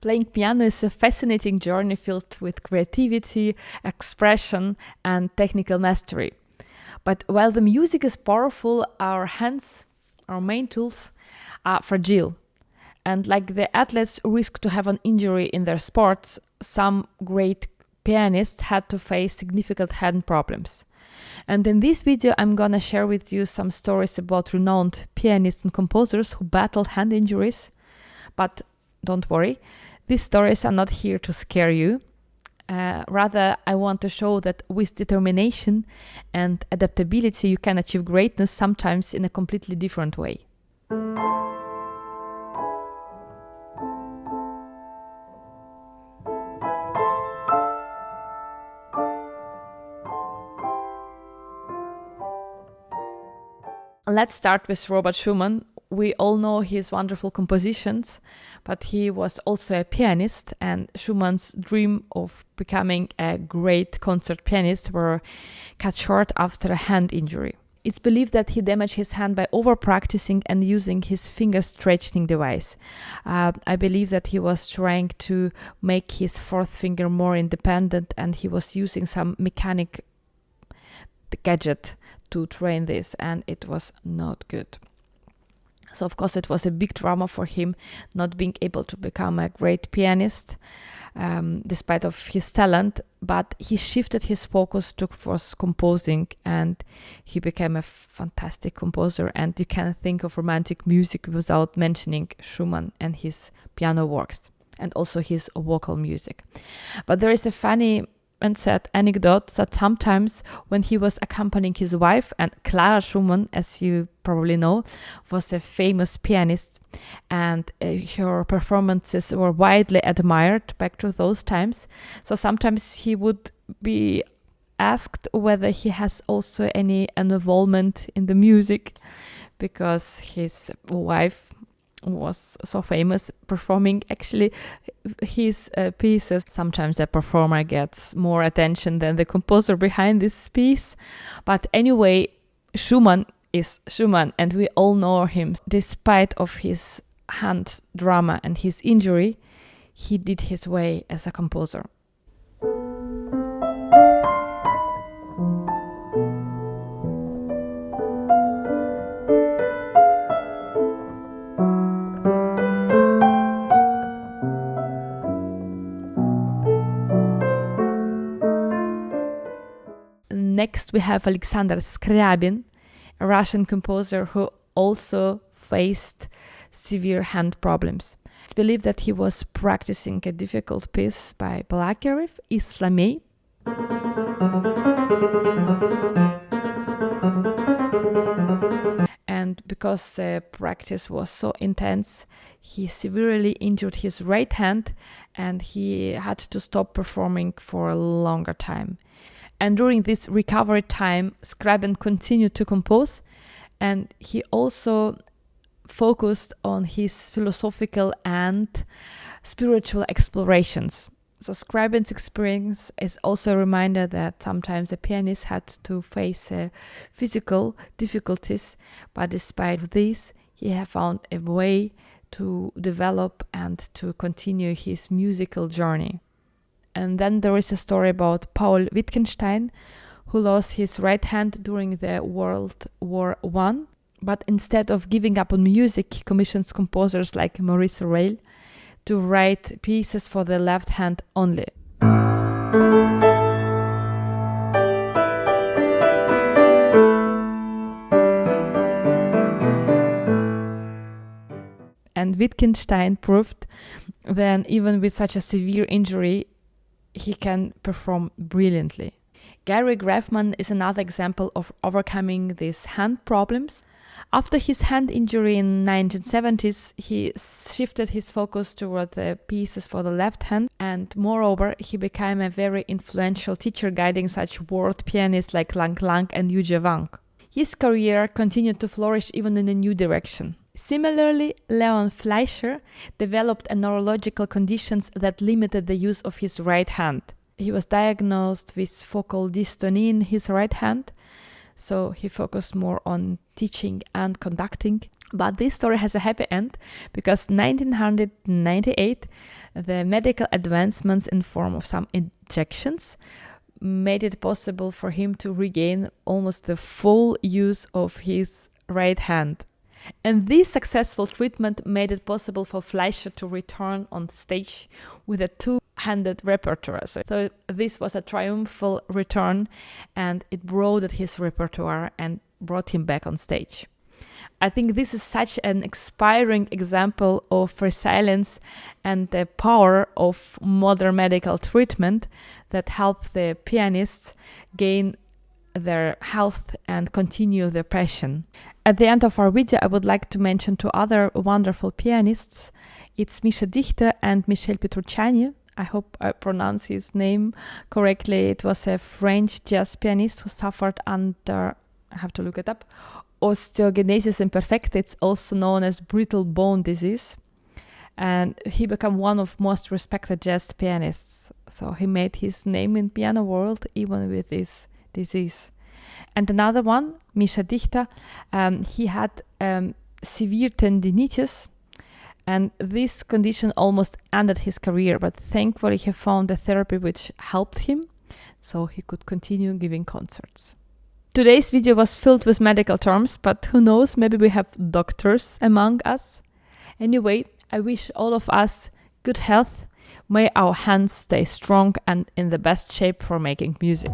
Playing piano is a fascinating journey filled with creativity, expression, and technical mastery. But while the music is powerful, our hands, our main tools, are fragile. And like the athletes risk to have an injury in their sports, some great pianists had to face significant hand problems. And in this video, I'm gonna share with you some stories about renowned pianists and composers who battled hand injuries. But don't worry, these stories are not here to scare you. Rather, I want to show that with determination and adaptability, you can achieve greatness, sometimes in a completely different way. Let's start with Robert Schumann. We all know his wonderful compositions, but he was also a pianist, and Schumann's dream of becoming a great concert pianist were cut short after a hand injury. It's believed that he damaged his hand by over-practicing and using his finger stretching device. I believe that he was trying to make his fourth finger more independent, and he was using some mechanic gadget to train this, and it was not good. So of course it was a big drama for him not being able to become a great pianist despite of his talent, but he shifted his focus towards composing, and he became a fantastic composer. And you can't think of romantic music without mentioning Schumann and his piano works and also his vocal music. But there is a funny and sad anecdote that sometimes when he was accompanying his wife, and Clara Schumann, as you probably know, was a famous pianist, and her performances were widely admired back to those times. So sometimes he would be asked whether he has also any involvement in the music, because his wife was so famous performing actually his pieces. Sometimes the performer gets more attention than the composer behind this piece. But anyway, Schumann is Schumann, and we all know him. Despite of his hand drama and his injury, he did his way as a composer. Next, we have Alexander Skriabin, a Russian composer who also faced severe hand problems. It's believed that he was practicing a difficult piece by Balakirev, Islamé. And because the practice was so intense, he severely injured his right hand, and he had to stop performing for a longer time. And during this recovery time, Skriabin continued to compose, and he also focused on his philosophical and spiritual explorations. So Skriabin's experience is also a reminder that sometimes a pianist had to face physical difficulties, but despite this, he had found a way to develop and to continue his musical journey. And then there is a story about Paul Wittgenstein, who lost his right hand during the World War I. But instead of giving up on music, he commissions composers like Maurice Ravel to write pieces for the left hand only. And Wittgenstein proved that even with such a severe injury, he can perform brilliantly. Gary Graffman is another example of overcoming these hand problems. After his hand injury in 1970s, he shifted his focus toward the pieces for the left hand, and moreover, he became a very influential teacher, guiding such world pianists like Lang Lang and Yuja Wang. His career continued to flourish even in a new direction. Similarly, Leon Fleisher developed neurological conditions that limited the use of his right hand. He was diagnosed with focal dystonia in his right hand, so he focused more on teaching and conducting. But this story has a happy end because 1998, the medical advancements in form of some injections made it possible for him to regain almost the full use of his right hand. And this successful treatment made it possible for Fleisher to return on stage with a two-handed repertoire. So this was a triumphal return, and it broadened his repertoire and brought him back on stage. I think this is such an inspiring example of resilience and the power of modern medical treatment that help the pianists gain their health and continue their passion. At the end of our video, I would like to mention two other wonderful pianists. It's Misha Dichter and Michel Petrucciani. I hope I pronounce his name correctly. It was a French jazz pianist who suffered under, I have to look it up, osteogenesis imperfecta. It's also known as brittle bone disease. And he became one of most respected jazz pianists. So he made his name in piano world even with this disease. And another one, Misha Dichter, he had severe tendinitis, and this condition almost ended his career, but thankfully he found a therapy which helped him, so he could continue giving concerts. Today's video was filled with medical terms, but who knows, maybe we have doctors among us. Anyway, I wish all of us good health. May our hands stay strong and in the best shape for making music.